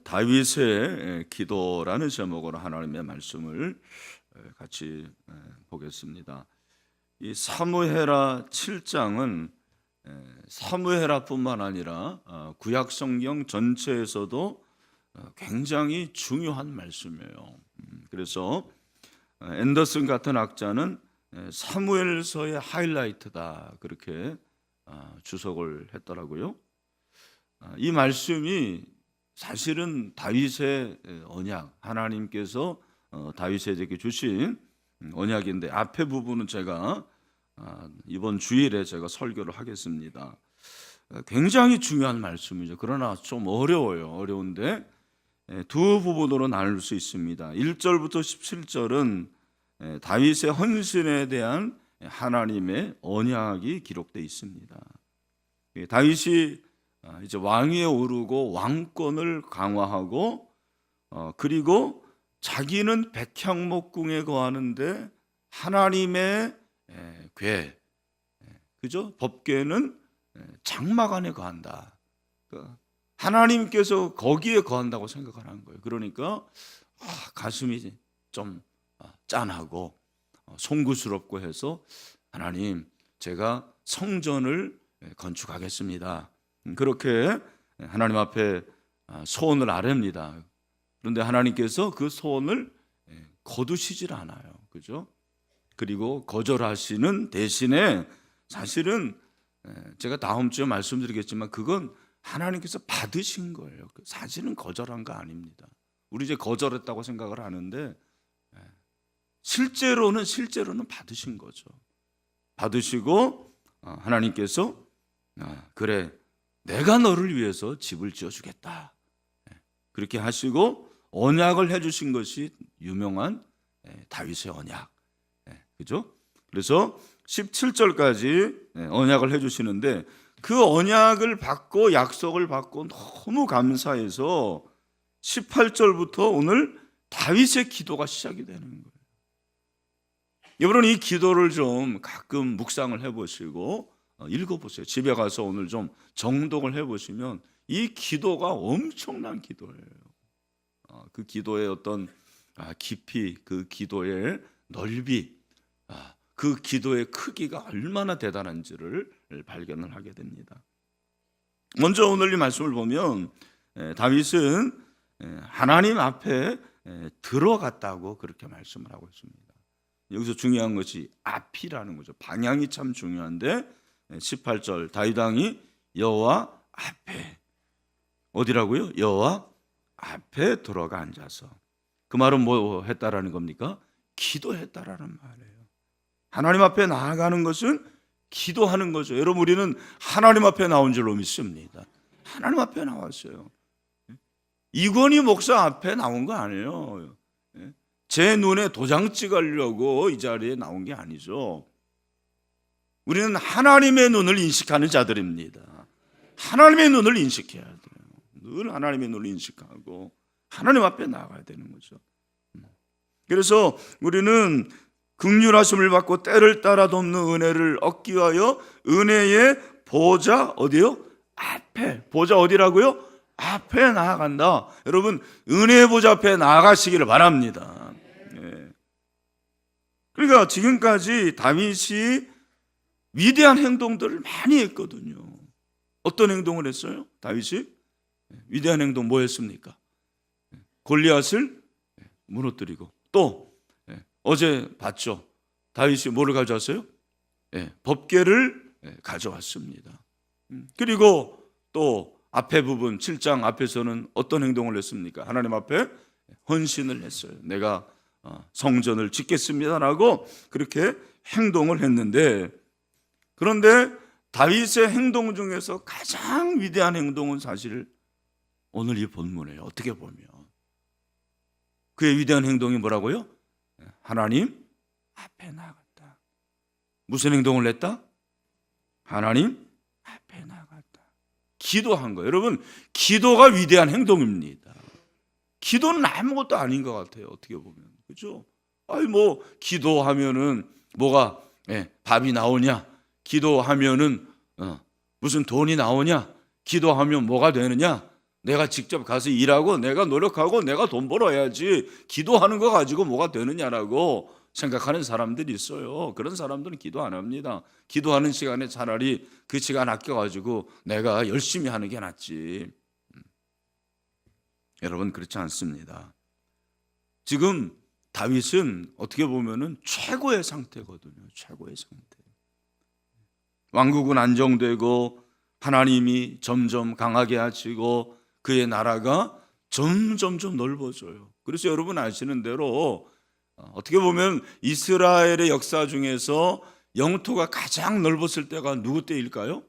다윗의 기도라는 제목으로 하나님의 말씀을 같이 보겠습니다. 이 사무엘하 7장은 사무엘하뿐만 아니라 구약 성경 전체에서도 굉장히 중요한 말씀이에요. 그래서 앤더슨 같은 학자는 사무엘서의 하이라이트다 그렇게 주석을 했더라고요. 이 말씀이 사실은 다윗의 언약, 하나님께서 다윗에게 주신 언약인데 앞에 부분은 제가 이번 주일에 제가 설교를 하겠습니다. 굉장히 중요한 말씀이죠. 그러나 좀 어려운데 두 부분으로 나눌 수 있습니다. 1절부터 17절은 다윗의 헌신에 대한 하나님의 언약이 기록되어 있습니다. 다윗이 이제 왕위에 오르고 왕권을 강화하고 그리고 자기는 백향목궁에 거하는데 하나님의 궤, 그죠? 법궤는 장막 안에 거한다. 하나님께서 거기에 거한다고 생각을 한 거예요. 그러니까 가슴이 좀 짠하고 송구스럽고 해서 하나님, 제가 성전을 건축하겠습니다. 그렇게 하나님 앞에 소원을 아뢰입니다. 그런데 하나님께서 그 소원을 거두시질 않아요. 그죠? 그리고 거절하시는 대신에 사실은 제가 다음 주에 말씀드리겠지만 그건 하나님께서 받으신 거예요. 사실은 거절한 거 아닙니다. 우리 이제 거절했다고 생각을 하는데 실제로는 받으신 거죠. 받으시고 하나님께서 그래, 내가 너를 위해서 집을 지어주겠다. 그렇게 하시고 언약을 해주신 것이 유명한 다윗의 언약. 그죠? 그래서 17절까지 언약을 해주시는데 그 언약을 받고 약속을 받고 너무 감사해서 18절부터 오늘 다윗의 기도가 시작이 되는 거예요. 여러분, 이 기도를 좀 가끔 묵상을 해보시고 읽어보세요. 집에 가서 오늘 좀 정독을 해보시면 이 기도가 엄청난 기도예요. 그 기도의 어떤 깊이, 그 기도의 넓이, 그 기도의 크기가 얼마나 대단한지를 발견을 하게 됩니다. 먼저 오늘 이 말씀을 보면 다윗은 하나님 앞에 들어갔다고 그렇게 말씀을 하고 있습니다. 여기서 중요한 것이 앞이라는 거죠. 방향이 참 중요한데 18절 다윗 왕이 여호와 앞에, 어디라고요? 여호와 앞에 들어가 앉아서. 그 말은 뭐 했다라는 겁니까? 기도했다라는 말이에요. 하나님 앞에 나아가는 것은 기도하는 거죠. 여러분, 우리는 하나님 앞에 나온 줄로 믿습니다. 하나님 앞에 나왔어요. 이건희 목사 앞에 나온 거 아니에요. 제 눈에 도장 찍으려고 이 자리에 나온 게 아니죠. 우리는 하나님의 눈을 인식하는 자들입니다. 하나님의 눈을 인식해야 돼요. 늘 하나님의 눈을 인식하고 하나님 앞에 나가야 되는 거죠. 그래서 우리는 긍휼하심을 받고 때를 따라 돕는 은혜를 얻기 위하여 은혜의 보좌 어디요? 앞에. 보좌 어디라고요? 앞에 나아간다. 여러분, 은혜의 보좌 앞에 나아가시기를 바랍니다. 그러니까 지금까지 다윗이 위대한 행동들을 많이 했거든요. 어떤 행동을 했어요? 다윗이 위대한 행동 뭐 했습니까? 골리앗을 무너뜨리고, 또 어제 봤죠? 다윗이 뭐를 가져왔어요? 법궤를 가져왔습니다. 그리고 또 앞에 부분 7장 앞에서는 어떤 행동을 했습니까? 하나님 앞에 헌신을 했어요. 내가 성전을 짓겠습니다라고 그렇게 행동을 했는데, 그런데 다윗의 행동 중에서 가장 위대한 행동은 사실 오늘 이 본문이에요. 어떻게 보면 그의 위대한 행동이 뭐라고요? 하나님 앞에 나갔다. 무슨 행동을 했다? 하나님 앞에 나갔다. 기도한 거예요. 여러분, 기도가 위대한 행동입니다. 기도는 아무것도 아닌 것 같아요. 어떻게 보면, 그렇죠? 뭐 기도하면은 뭐가 밥이 나오냐? 기도하면은 무슨 돈이 나오냐? 기도하면 뭐가 되느냐? 내가 직접 가서 일하고 내가 노력하고 내가 돈 벌어야지 기도하는 거 가지고 뭐가 되느냐라고 생각하는 사람들이 있어요. 그런 사람들은 기도 안 합니다. 기도하는 시간에 차라리 그 시간 아껴가지고 내가 열심히 하는 게 낫지. 여러분, 그렇지 않습니다. 지금 다윗은 어떻게 보면은 최고의 상태거든요. 최고의 상태. 왕국은 안정되고 하나님이 점점 강하게 하시고 그의 나라가 점점점 넓어져요. 그래서 여러분 아시는 대로 어떻게 보면 이스라엘의 역사 중에서 영토가 가장 넓었을 때가 누구 때일까요?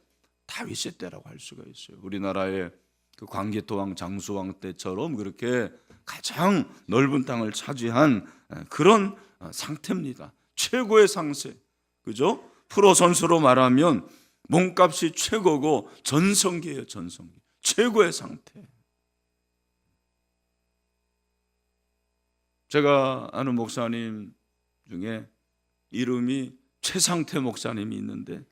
다윗의 때라고 할 수가 있어요. 우리나라의 그 광개토 왕 장수왕 때처럼 그렇게 가장 넓은 땅을 차지한 그런 상태입니다. 최고의 상세. 그죠? 프로 선수로 말하면 몸값이 최고고 전성기예요, 전성기. 최고의 상태. 제가 아는 목사님 중에 이름이 최상태 목사님이 있는데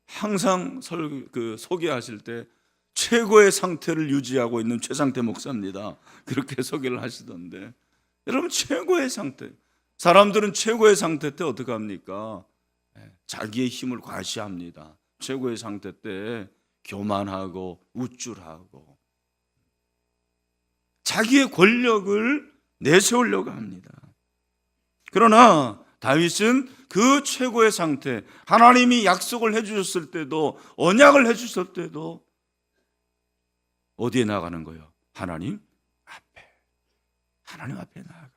항상 소개하실 때 최고의 상태를 유지하고 있는 최상태 목사입니다. 그렇게 소개를 하시던데, 여러분, 최고의 상태. 사람들은 최고의 상태 때 어떻게 합니까? 자기의 힘을 과시합니다. 최고의 상태 때 교만하고 우쭐하고 자기의 권력을 내세우려고 합니다. 그러나 다윗은 그 최고의 상태, 하나님이 약속을 해주셨을 때도, 언약을 해주셨을 때도 어디에 나가는 거예요? 하나님 앞에. 하나님 앞에 나아가.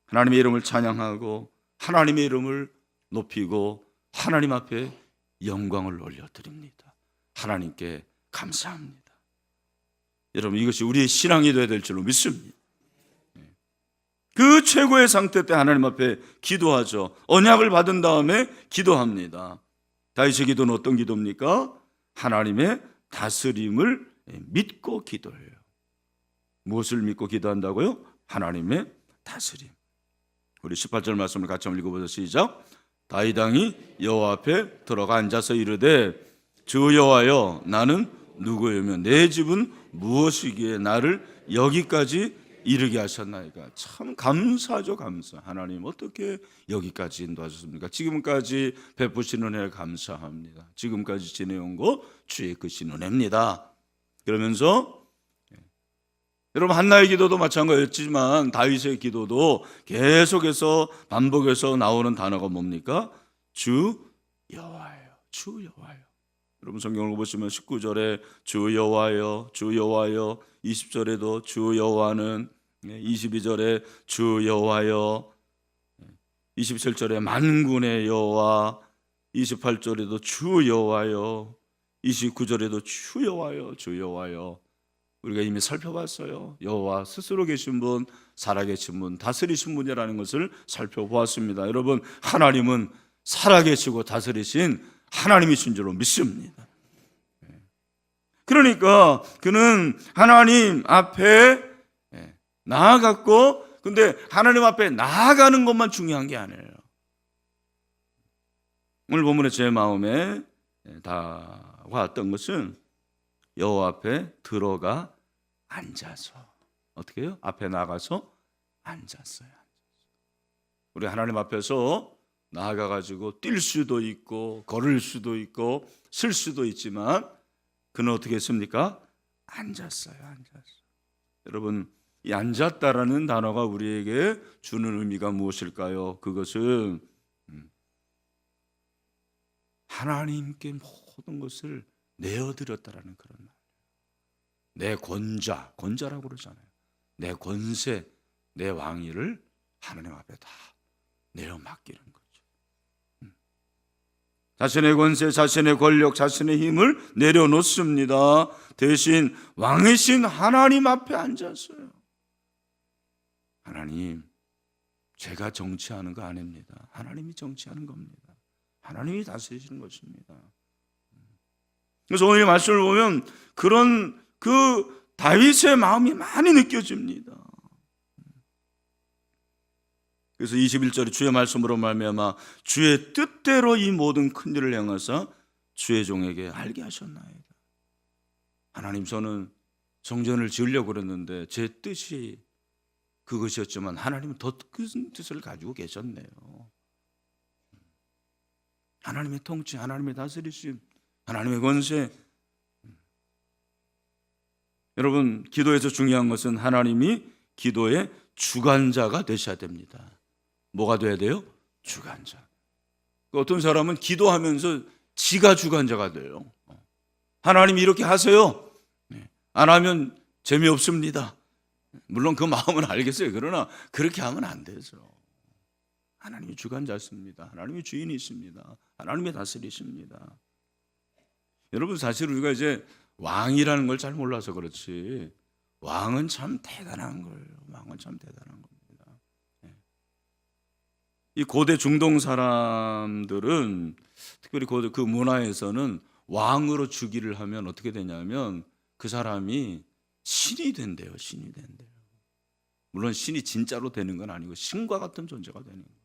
하나님의 이름을 찬양하고 하나님의 이름을 높이고 하나님 앞에 영광을 올려드립니다. 하나님께 감사합니다. 여러분, 이것이 우리의 신앙이 되어야 될 줄로 믿습니다. 그 최고의 상태 때 하나님 앞에 기도하죠. 언약을 받은 다음에 기도합니다. 다윗의 기도는 어떤 기도입니까? 하나님의 다스림을 믿고 기도해요. 무엇을 믿고 기도한다고요? 하나님의 다스림. 우리 18절 말씀을 같이 한번 읽어보죠. 시작. 다윗 왕이 여호와 앞에 들어가 앉아서 이르되 주 여호와여, 나는 누구이며 내 집은 무엇이기에 나를 여기까지 이르게 하셨나이까. 참 감사하죠. 감사. 하나님 어떻게 여기까지 인도하셨습니까? 지금까지 베푸시는 은혜 감사합니다. 지금까지 지내온 것 주의 크신 은혜입니다. 그러면서 여러분, 한나의 기도도 마찬가지였지만 다윗의 기도도 계속해서 반복해서 나오는 단어가 뭡니까? 주 여호와여, 주 여호와여. 여러분, 성경을 보시면 19절에 주 여호와여, 주 여호와여, 20절에도 주 여호와는, 22절에 주 여호와여, 27절에 만군의 여호와, 28절에도 주 여호와여, 29절에도 주 여호와여, 주 여호와여. 우리가 이미 살펴봤어요. 여호와 스스로 계신 분, 살아계신 분, 다스리신 분이라는 것을 살펴보았습니다. 여러분, 하나님은 살아계시고 다스리신 하나님이신 줄로 믿습니다. 그러니까 그는 하나님 앞에 나아갔고, 근데 하나님 앞에 나아가는 것만 중요한 게 아니에요. 오늘 본문에 제 마음에 다와왔던 것은 여호와 앞에 들어가 앉아서, 어떻게 해요? 앞에 나가서 앉았어요. 우리 하나님 앞에서 나아가가지고 뛸 수도 있고 걸을 수도 있고 쓸 수도 있지만 그는 어떻게 했습니까? 앉았어요. 앉았어요. 여러분, 이 앉았다라는 단어가 우리에게 주는 의미가 무엇일까요? 그것은 하나님께 모든 것을 내어드렸다라는 그런 말. 내 권자라고 그러잖아요. 내 권세, 내 왕위를 하나님 앞에 다 내어 맡기는 거죠. 자신의 권세, 자신의 권력, 자신의 힘을 내려놓습니다. 대신 왕이신 하나님 앞에 앉았어요. 하나님, 제가 정치하는 거 아닙니다. 하나님이 정치하는 겁니다. 하나님이 다스리시는 것입니다. 그래서 오늘 이 말씀을 보면 그런 그 다윗의 마음이 많이 느껴집니다. 그래서 21절에 주의 말씀으로 말미암아 주의 뜻대로 이 모든 큰 일을 행하사 주의 종에게 알게 하셨나이다. 하나님, 저는 성전을 지으려고 그랬는데 제 뜻이 그것이었지만 하나님은 더 큰 뜻을 가지고 계셨네요. 하나님의 통치, 하나님의 다스리심, 하나님의 권세. 여러분, 기도에서 중요한 것은 하나님이 기도의 주관자가 되셔야 됩니다. 뭐가 돼야 돼요? 주관자. 어떤 사람은 기도하면서 지가 주관자가 돼요. 하나님이 이렇게 하세요. 안 하면 재미없습니다. 물론 그 마음은 알겠어요. 그러나 그렇게 하면 안 되죠. 하나님이 주관자십니다. 하나님이 주인이십니다. 하나님이 다스리십니다. 여러분, 사실 우리가 이제 왕이라는 걸 잘 몰라서 그렇지 왕은 참 대단한 거예요. 왕은 참 대단한 겁니다. 이 고대 중동 사람들은 특별히 그 문화에서는 왕으로 즉위를 하면 어떻게 되냐면 그 사람이 신이 된대요. 신이 된대요. 물론 신이 진짜로 되는 건 아니고 신과 같은 존재가 되는 거예요.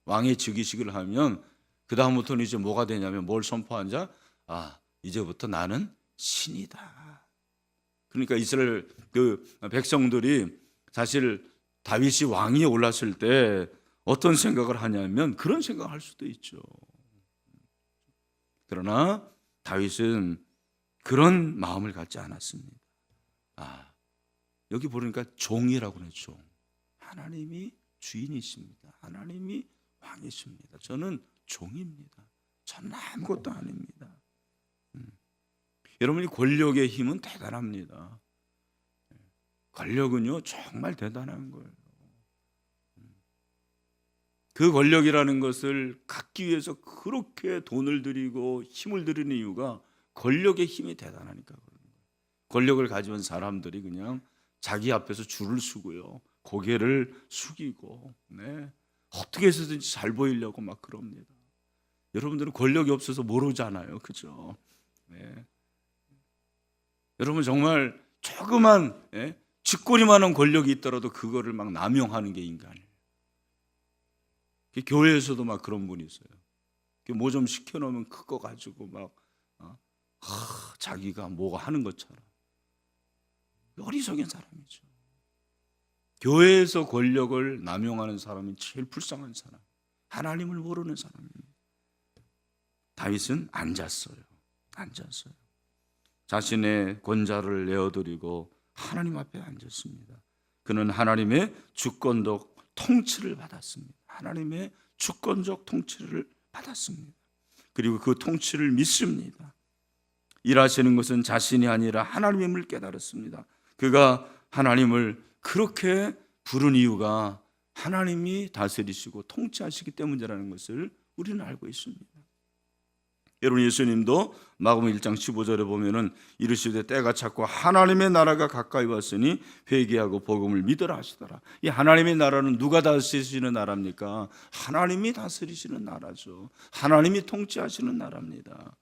왕의 즉위식을 하면 그 다음부터는 이제 뭐가 되냐면 뭘 선포한 자? 이제부터 나는 신이다. 그러니까 이스라엘 그 백성들이 사실 다윗이 왕위에 올랐을 때 어떤 생각을 하냐면 그런 생각을 할 수도 있죠. 그러나 다윗은 그런 마음을 갖지 않았습니다. 여기 보니까 종이라고 하는 종. 하나님이 주인이십니다. 하나님이 왕이십니다. 저는 종입니다. 저는 아무것도 아닙니다. 여러분이 권력의 힘은 대단합니다. 권력은요 정말 대단한 거예요. 그 권력이라는 것을 갖기 위해서 그렇게 돈을 들이고 힘을 들이는 이유가 권력의 힘이 대단하니까 그런 거예요. 권력을 가진 사람들이 그냥 자기 앞에서 줄을 서고요, 고개를 숙이고, 어떻게 해서든지 잘 보이려고 막 그럽니다. 여러분들은 권력이 없어서 모르잖아요, 그죠? 여러분 정말 조그만 쥐꼬리만한 권력이 있더라도 그거를 막 남용하는 게 인간이에요. 교회에서도 막 그런 분이 있어요. 뭐 좀 시켜놓으면 그거 가지고 막 자기가 뭐가 하는 것처럼. 어리석은 사람이죠. 교회에서 권력을 남용하는 사람이 제일 불쌍한 사람, 하나님을 모르는 사람입니다. 다윗은 앉았어요. 자신의 권자를 내어드리고 하나님 앞에 앉았습니다. 그는 하나님의 주권적 통치를 받았습니다. 하나님의 주권적 통치를 받았습니다. 그리고 그 통치를 믿습니다. 일하시는 것은 자신이 아니라 하나님임을 깨달았습니다. 그가 하나님을 그렇게 부른 이유가 하나님이 다스리시고 통치하시기 때문이라는 것을 우리는 알고 있습니다. 여러분, 예수님도 마가복음 1장 15절에 보면은 이르시되 때가 찼고 하나님의 나라가 가까이 왔으니 회개하고 복음을 믿으라 하시더라. 이 하나님의 나라는 누가 다스리시는 나라입니까? 하나님이 다스리시는 나라죠. 하나님이 통치하시는 나라입니다.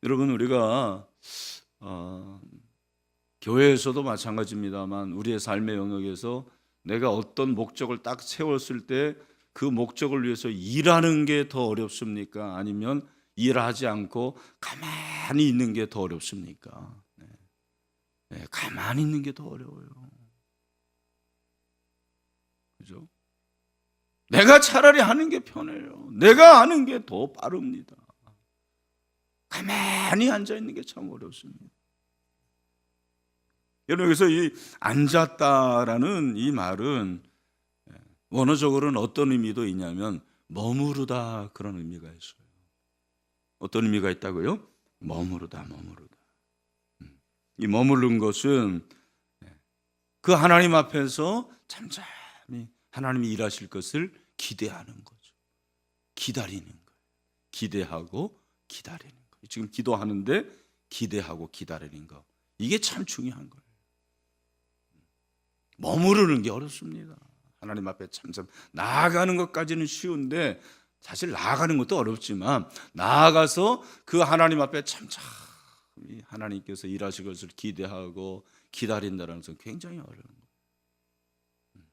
여러분, 우리가 교회에서도 마찬가지입니다만 우리의 삶의 영역에서 내가 어떤 목적을 딱 세웠을 때 그 목적을 위해서 일하는 게 더 어렵습니까? 아니면 일하지 않고 가만히 있는 게 더 어렵습니까? 가만히 있는 게 더 어려워요. 그죠? 내가 차라리 하는 게 편해요. 내가 하는 게 더 빠릅니다. 가만히 앉아 있는 게 참 어렵습니다. 여러분, 여기서 이 앉았다라는 이 말은 원어적으로는 어떤 의미도 있냐면 머무르다, 그런 의미가 있어요. 어떤 의미가 있다고요? 머무르다. 이 머무른 것은 그 하나님 앞에서 잠잠히 하나님이 일하실 것을 기대하는 거죠. 기다리는 거예요. 기대하고 기다리는 거예요. 지금 기도하는데 기대하고 기다리는 거, 이게 참 중요한 거예요. 머무르는 게 어렵습니다. 하나님 앞에 잠잠 나아가는 것까지는 쉬운데 사실 나아가는 것도 어렵지만 나아가서 그 하나님 앞에 잠잠히 하나님께서 일하실 것을 기대하고 기다린다는 것은 굉장히 어려운 거예요.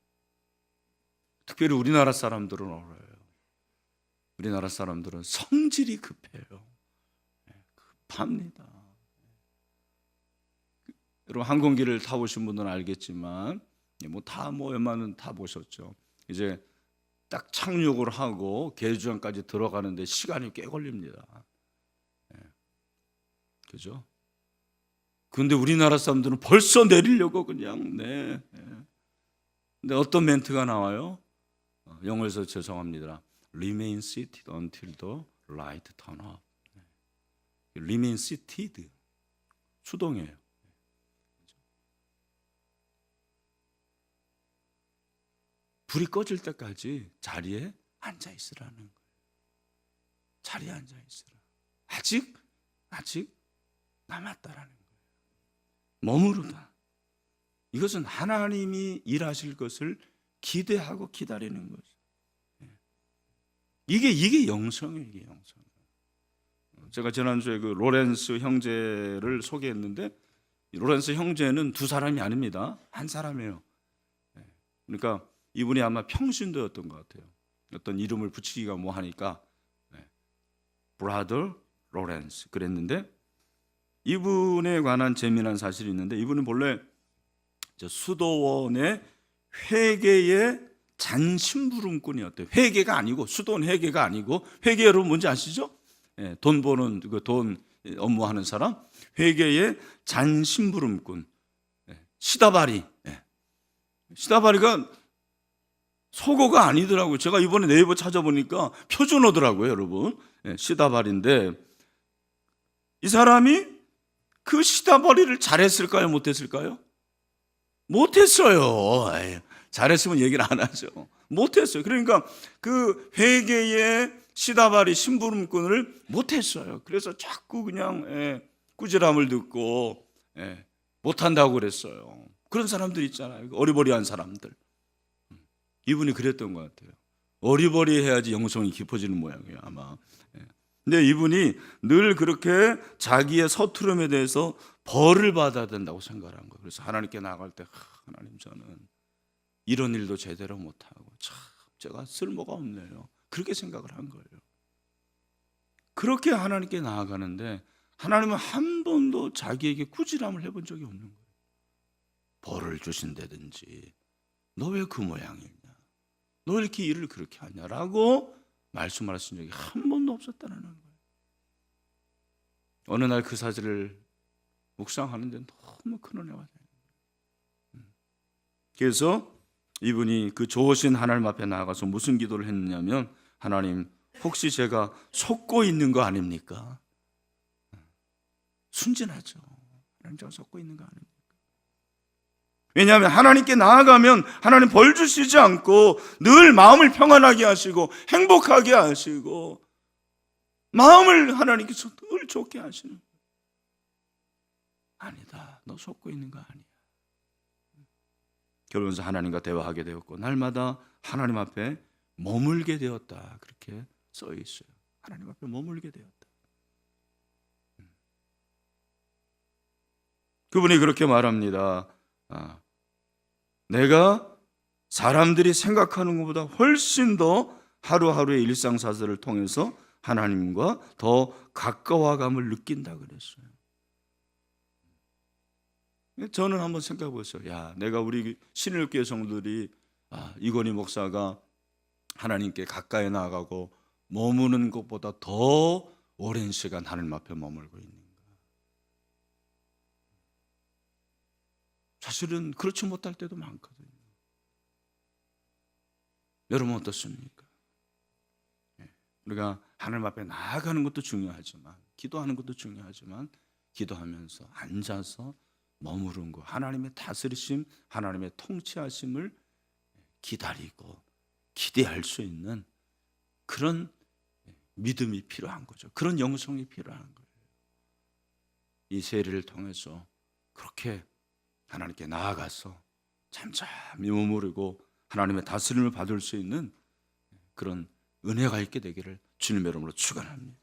특별히 우리나라 사람들은 어려워요. 우리나라 사람들은 성질이 급해요. 급합니다. 여러분 항공기를 타보신 분들은 알겠지만 뭐 웬만은 다 보셨죠. 이제 딱 착륙을 하고 계주장까지 들어가는데 시간이 꽤 걸립니다. 그죠? 근데 우리나라 사람들은 벌써 내리려고 그냥 근데 어떤 멘트가 나와요? 영어에서 죄송합니다. Remain seated until the light turn up. Remain seated. 수동이에요. 불이 꺼질 때까지 자리에 앉아 있으라는 거예요. 자리에 앉아 있으라. 아직 남았다라는 거예요. 머무르다. 이것은 하나님이 일하실 것을 기대하고 기다리는 거죠. 이게 영성이에요. 이게 영성. 제가 지난주에 그 로렌스 형제를 소개했는데 로렌스 형제는 두 사람이 아닙니다. 한 사람이에요. 그러니까 이분이 아마 평신도였던 것 같아요. 어떤 이름을 붙이기가 뭐 하니까 브라더 로렌스 그랬는데 이분에 관한 재미난 사실이 있는데 이분은 본래 수도원의 회계의 잔심부름꾼이었대요. 회계가 아니고 수도원 회계가 아니고 회계 여러분 뭔지 아시죠? 돈 버는 돈 업무하는 사람 회계의 잔심부름꾼 시다바리. 시다바리가 속어가 아니더라고요. 제가 이번에 네이버 찾아보니까 표준어더라고요, 여러분. 시다바리인데 이 사람이 그 시다바리를 잘했을까요? 못했을까요? 못했어요. 잘했으면 얘기를 안 하죠. 못했어요. 그러니까 그 회계의 시다바리 심부름꾼을 못했어요. 그래서 자꾸 그냥 꾸지람을 듣고 못한다고 그랬어요. 그런 사람들 있잖아요. 어리버리한 사람들. 이분이 그랬던 것 같아요. 어리버리해야지 영성이 깊어지는 모양이에요, 아마. 근데 이분이 늘 그렇게 자기의 서투름에 대해서 벌을 받아야 된다고 생각한 거예요. 그래서 하나님께 나아갈 때 하나님 저는 이런 일도 제대로 못하고 참 제가 쓸모가 없네요. 그렇게 생각을 한 거예요. 그렇게 하나님께 나아가는데 하나님은 한 번도 자기에게 꾸지람을 해본 적이 없는 거예요. 벌을 주신다든지 너 왜 그 모양이냐, 너 왜 이렇게 일을 그렇게 하냐라고 말씀하신 적이 한 번도 없었다는 거예요. 어느 날 그 사실을 묵상하는데 너무 큰 은혜가 돼요. 그래서 이분이 그 좋으신 하나님 앞에 나아가서 무슨 기도를 했느냐면 하나님 혹시 제가 속고 있는 거 아닙니까? 순진하죠. 하나님 제가 속고 있는 거 아닙니까? 왜냐하면 하나님께 나아가면 하나님 벌 주시지 않고 늘 마음을 평안하게 하시고 행복하게 하시고 마음을 하나님께서 늘 좋게 하시는 거예요. 아니다. 너 속고 있는 거 아니야. 그러면서 하나님과 대화하게 되었고 날마다 하나님 앞에 머물게 되었다. 그렇게 써 있어요. 하나님 앞에 머물게 되었다. 그분이 그렇게 말합니다. 내가 사람들이 생각하는 것보다 훨씬 더 하루하루의 일상사설을 통해서 하나님과 더 가까워감을 느낀다 그랬어요. 저는 한번 생각해 보세요. 야, 내가 우리 신일교회 성도들이 이건희 목사가 하나님께 가까이 나아가고 머무는 것보다 더 오랜 시간 하나님 앞에 머물고 있는가? 사실은 그렇지 못할 때도 많거든요. 여러분 어떻습니까? 우리가 하나님 앞에 나아가는 것도 중요하지만 기도하는 것도 중요하지만 기도하면서 앉아서 머무른 거 하나님의 다스리심, 하나님의 통치하심을 기다리고 기대할 수 있는 그런 믿음이 필요한 거죠. 그런 영성이 필요한 거예요. 이 세례를 통해서 그렇게 하나님께 나아가서 잠잠히 머무르고 하나님의 다스림을 받을 수 있는 그런 은혜가 있게 되기를 주님의 이름으로 축원합니다.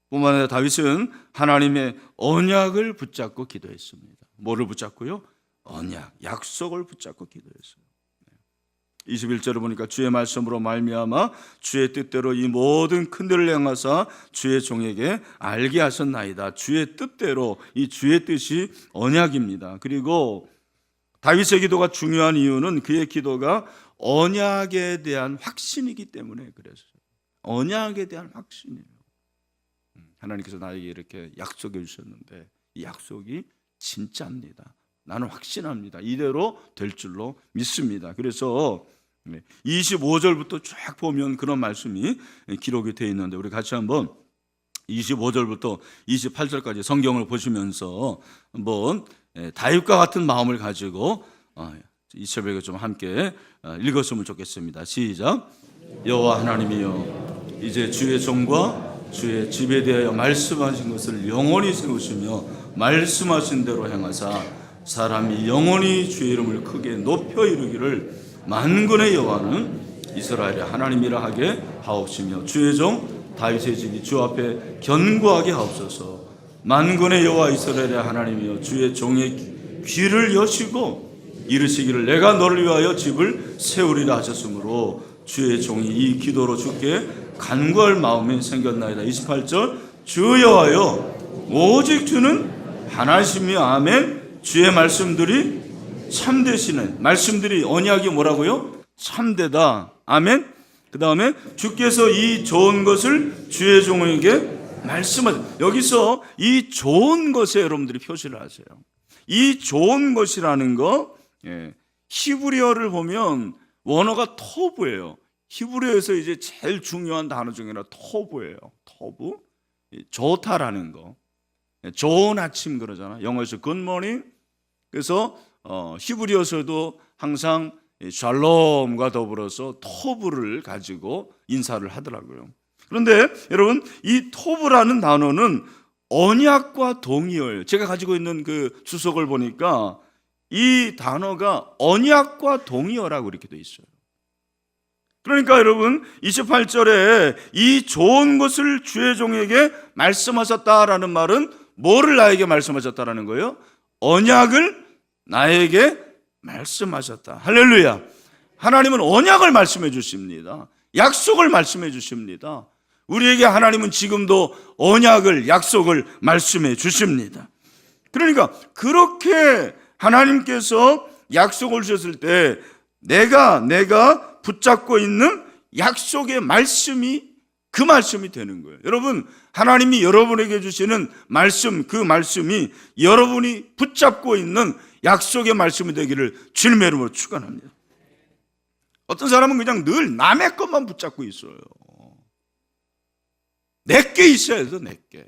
뿐만 아니라 다윗은 하나님의 언약을 붙잡고 기도했습니다. 뭐를 붙잡고요? 언약, 약속을 붙잡고 기도했어요. 21절을 보니까 주의 말씀으로 말미암아 주의 뜻대로 이 모든 큰 일을 행하사 주의 종에게 알게 하셨나이다. 주의 뜻대로, 이 주의 뜻이 언약입니다. 그리고 다윗의 기도가 중요한 이유는 그의 기도가 언약에 대한 확신이기 때문에 그랬어요. 언약에 대한 확신이에요. 하나님께서 나에게 이렇게 약속해 주셨는데 이 약속이 진짜입니다. 나는 확신합니다. 이대로 될 줄로 믿습니다. 그래서 25절부터 쫙 보면 그런 말씀이 기록이 되어 있는데 우리 같이 한번 25절부터 28절까지 성경을 보시면서 한번 다윗과 같은 마음을 가지고 이 새벽에 좀 함께 읽었으면 좋겠습니다. 시작. 여호와 하나님이여, 이제 주의 종과 주의 집에 대하여 말씀하신 것을 영원히 세우시며 말씀하신 대로 행하사 사람이 영원히 주의 이름을 크게 높여 이루기를 만군의 여호와는 이스라엘의 하나님이라 하게 하옵시며 주의 종 다윗의 집이 주 앞에 견고하게 하옵소서. 만군의 여호와 이스라엘의 하나님이여, 주의 종의 귀를 여시고 이르시기를 내가 너를 위하여 집을 세우리라 하셨으므로 주의 종이 이 기도로 주께 간구할 마음이 생겼나이다. 28절. 주 여호와여, 오직 주는 하나시며 아멘. 주의 말씀들이 참되시네. 말씀들이, 언약이 뭐라고요? 참되다. 아멘. 그 다음에 주께서 이 좋은 것을 주의 종에게 말씀하세요. 여기서 이 좋은 것에 여러분들이 표시를 하세요. 이 좋은 것이라는 거, 히브리어를 보면 원어가 토브예요. 히브리어에서 이제 제일 중요한 단어 중에 하나 토브예요. 토브. 좋다라는 거. 좋은 아침 그러잖아. 영어에서 good morning. 그래서 히브리어에서도 항상 샬롬과 더불어서 토브를 가지고 인사를 하더라고요. 그런데 여러분, 이 토브라는 단어는 언약과 동의어예요. 제가 가지고 있는 그 주석을 보니까 이 단어가 언약과 동의어라고 이렇게 돼 있어요. 그러니까 여러분, 28절에 이 좋은 것을 주의 종에게 말씀하셨다라는 말은 뭐를 나에게 말씀하셨다라는 거예요? 언약을 나에게 말씀하셨다. 할렐루야. 하나님은 언약을 말씀해 주십니다. 약속을 말씀해 주십니다. 우리에게 하나님은 지금도 언약을, 약속을 말씀해 주십니다. 그러니까 그렇게 하나님께서 약속을 주셨을 때 내가 붙잡고 있는 약속의 말씀이 그 말씀이 되는 거예요. 여러분, 하나님이 여러분에게 주시는 말씀, 그 말씀이 여러분이 붙잡고 있는 약속의 말씀이 되기를 주님의 이름으로 축원합니다. 어떤 사람은 그냥 늘 남의 것만 붙잡고 있어요. 내게 있어야 돼요, 내게.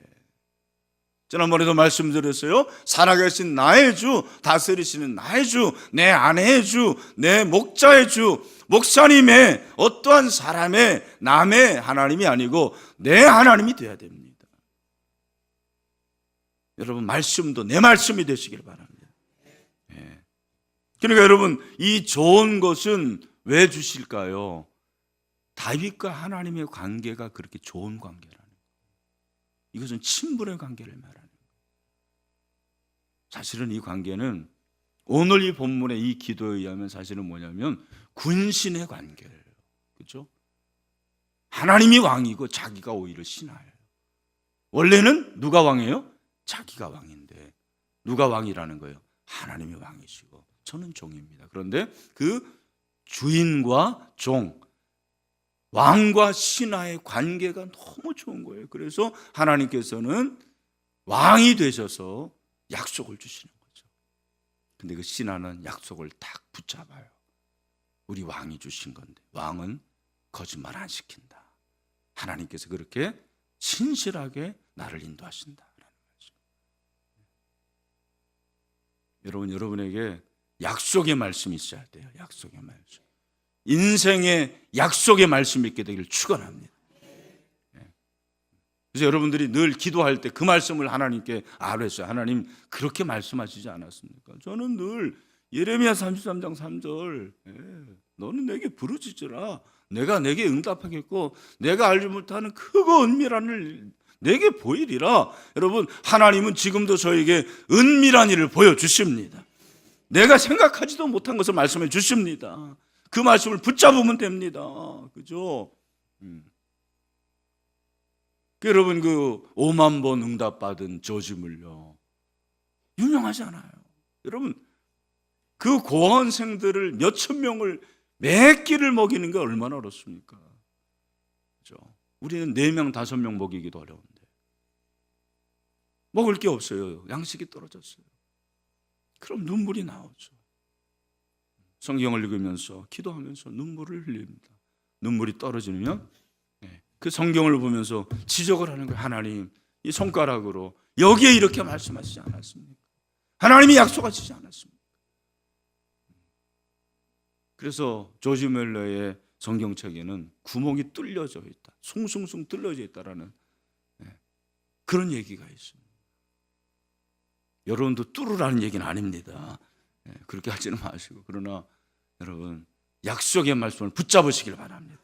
지난번에도 말씀드렸어요. 살아계신 나의 주, 다스리시는 나의 주, 내 아내의 주, 내 목자의 주, 목사님의 어떠한 사람의 남의 하나님이 아니고 내 하나님이 되어야 됩니다. 여러분, 말씀도 내 말씀이 되시길 바랍니다. 그러니까 여러분, 이 좋은 것은 왜 주실까요? 다윗과 하나님의 관계가 그렇게 좋은 관계라는 거예요. 이것은 친분의 관계를 말하는 거예요. 사실은 이 관계는 오늘 이 본문의 이 기도에 의하면 사실은 뭐냐면 군신의 관계예요. 그렇죠? 하나님이 왕이고 자기가 오히려 신하예요. 원래는 누가 왕이에요? 자기가 왕인데 누가 왕이라는 거예요? 하나님이 왕이시고 저는 종입니다. 그런데 그 주인과 종, 왕과 신하의 관계가 너무 좋은 거예요. 그래서 하나님께서는 왕이 되셔서 약속을 주시는 거죠. 근데 그 신하는 약속을 딱 붙잡아요. 우리 왕이 주신 건데 왕은 거짓말 안 시킨다. 하나님께서 그렇게 신실하게 나를 인도하신다라는 거죠. 여러분, 여러분에게 약속의 말씀이 있어야 돼요. 약속의 말씀. 인생의 약속의 말씀이 있게 되기를 축원합니다. 그래서 여러분들이 늘 기도할 때 그 말씀을 하나님께 아뢰었어요. 하나님, 그렇게 말씀하시지 않았습니까? 저는 늘 예레미야 33장 3절 너는 내게 부르짖으라. 내가 내게 응답하겠고 내가 알지 못하는 크고 은밀한 일을 내게 보이리라. 여러분, 하나님은 지금도 저에게 은밀한 일을 보여주십니다. 내가 생각하지도 못한 것을 말씀해 주십니다. 그 말씀을 붙잡으면 됩니다. 그죠? 여러분, 그 5만 번 응답받은 저주물요, 유명하잖아요. 여러분, 그 고아원생들을 몇천 명을 매 끼를 먹이는 게 얼마나 어렵습니까? 그죠? 우리는 4명, 5명 먹이기도 어려운데 먹을 게 없어요. 양식이 떨어졌어요. 그럼 눈물이 나오죠. 성경을 읽으면서 기도하면서 눈물을 흘립니다. 눈물이 떨어지면 그 성경을 보면서 지적을 하는 거예요. 하나님, 이 손가락으로 여기에 이렇게 말씀하시지 않았습니까? 하나님이 약속하시지 않았습니까? 그래서 조지 멜러의 성경책에는 구멍이 뚫려져 있다, 숭숭숭 뚫려져 있다라는 그런 얘기가 있습니다. 여러분도 뚫으라는 얘기는 아닙니다. 그렇게 하지는 마시고, 그러나 여러분, 약속의 말씀을 붙잡으시길 바랍니다.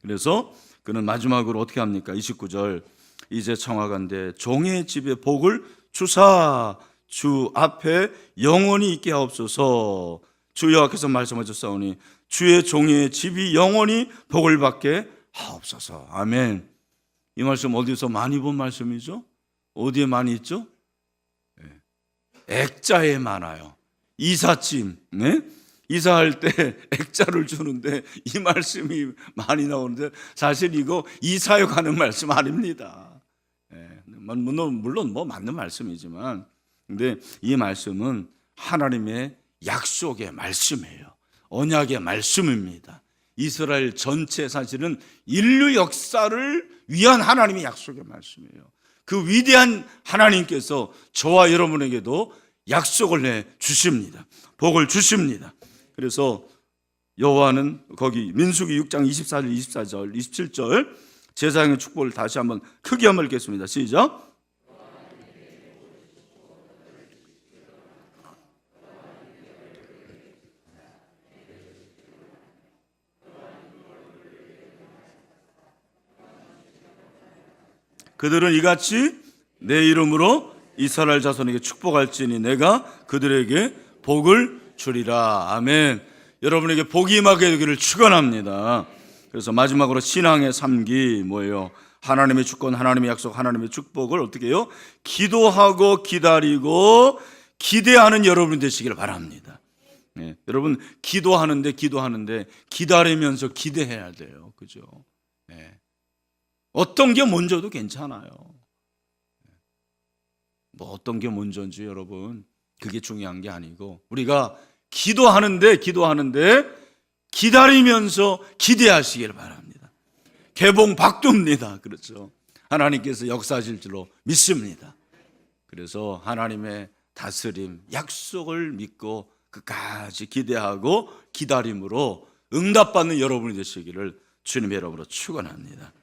그래서 그는 마지막으로 어떻게 합니까? 29절, 이제 청하건대 종의 집에 복을 주사 주 앞에 영원히 있게 하옵소서. 주 여호와께서 말씀하셨사오니 주의 종의 집이 영원히 복을 받게 하옵소서. 아멘. 이 말씀 어디서 많이 본 말씀이죠? 어디에 많이 있죠? 액자에 많아요. 이삿짐, 이사할 때 액자를 주는데 이 말씀이 많이 나오는데, 사실 이거 이사에 가는 말씀 아닙니다. 물론 뭐 맞는 말씀이지만, 근데 이 말씀은 하나님의 약속의 말씀이에요. 언약의 말씀입니다. 이스라엘 전체, 사실은 인류 역사를 위한 하나님의 약속의 말씀이에요. 그 위대한 하나님께서 저와 여러분에게도 약속을 내 주십니다. 복을 주십니다. 그래서 여호와는 거기 민수기 6장 24절, 24절, 27절 제사장의 축복을 다시 한번 크게 한번 읽겠습니다. 시작. 그들은 이같이 내 이름으로 이스라엘 자손에게 축복할지니 내가 그들에게 복을 주리라. 아멘. 여러분에게 복이 임하게 되기를 축원합니다. 그래서 마지막으로 신앙의 3기 뭐예요? 하나님의 주권, 하나님의 약속, 하나님의 축복을 어떻게 해요? 기도하고 기다리고 기대하는 여러분이 되시기를 바랍니다. 여러분, 기도하는데 기다리면서 기대해야 돼요. 그죠? 어떤 게 먼저도 괜찮아요. 뭐 어떤 게 먼저인지 여러분, 그게 중요한 게 아니고, 우리가 기도하는데 기다리면서 기대하시길 바랍니다. 개봉 박두입니다. 그렇죠? 하나님께서 역사하실 줄로 믿습니다. 그래서 하나님의 다스림, 약속을 믿고 끝까지 기대하고 기다림으로 응답받는 여러분이 되시기를 주님의 이름으로 축원합니다.